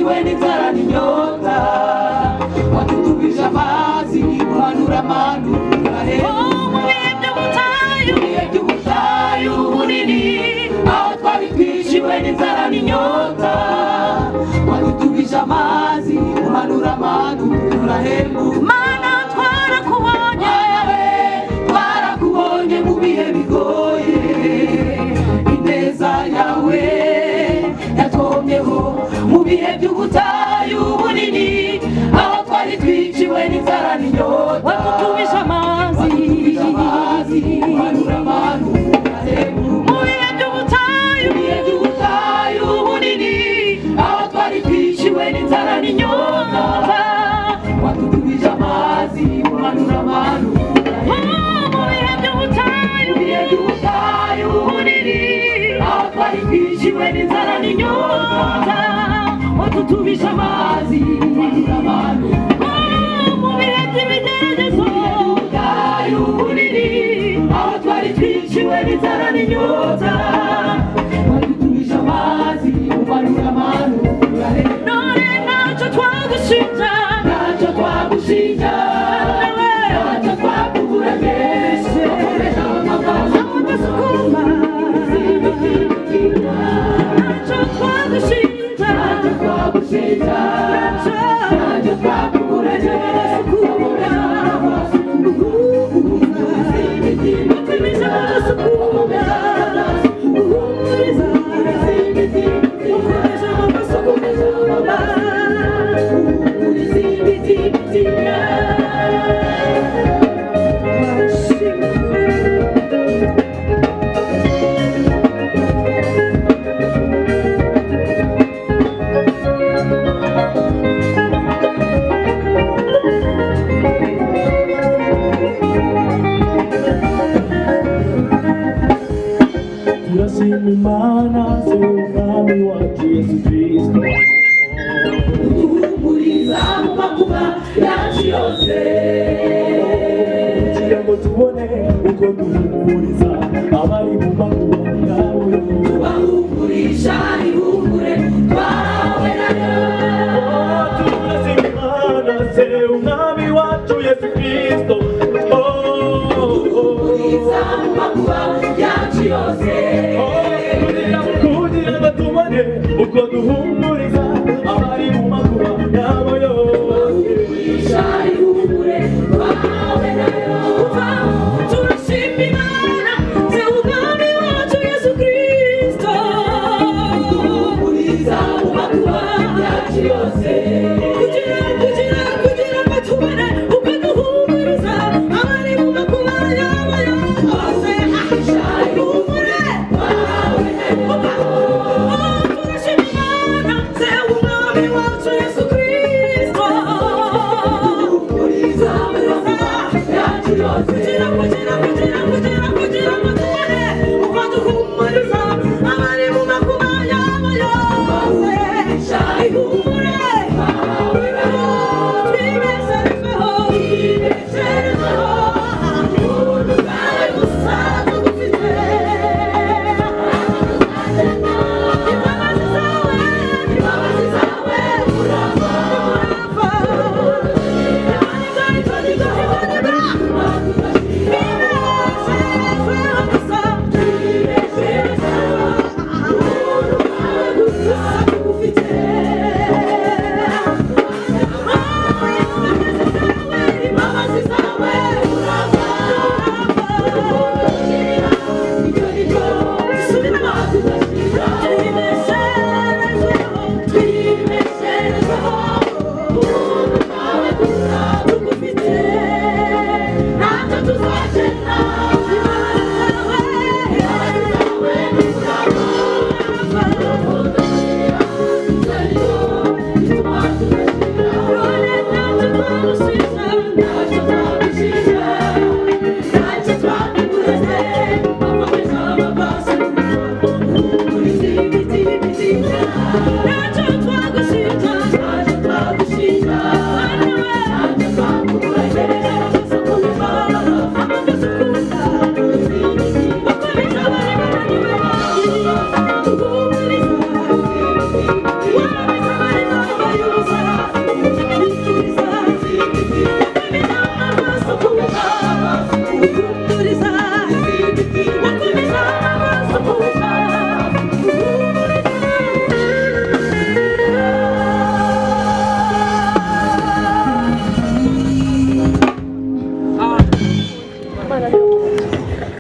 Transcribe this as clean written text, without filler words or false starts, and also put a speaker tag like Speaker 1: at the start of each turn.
Speaker 1: twiciwe n'inzara n'inyota watutubije amazi uhanura amanu mu bihe by'ubutayu bunini aho twari twiciwe n'inzara n'inyota watutubije amazi uhanura amanu turahembuka mana twarakubonye mu bihe bigoye ineza yawe yatomyeho mu bihe by'ubutayu bunini aho twari twiciwe n'inzara n'inyota watutubije amazi uhanura amanu mu bihe by'ubutayu bunini aho twari twiciwe n'inzara n'inyota watutubije amazi uhanura amanu mu bihe by'ubutayu bunini aho twari twiciwe n'inzara n'inyota watutubije amazi uhanura amanu mu bihe by'ibigeragezo bunini aho twari twiciwe n'inzara n'inyota watutubije amazi uhanura amanu none ntacyo twagushinja ntacyo twakuburanije amadasukuma ntacyo twagushinja ntacyo twakuburanije utumije amadasukuma uhumuriza ukomeje amadasukuma
Speaker 2: turashima Imana se umwami wacu Yesu Kristo
Speaker 1: uhumuriza mu makuba yacu yose
Speaker 2: kugira ngo tubone uko duhumuriza abari mu makuba yabo yose
Speaker 1: tubahumurisha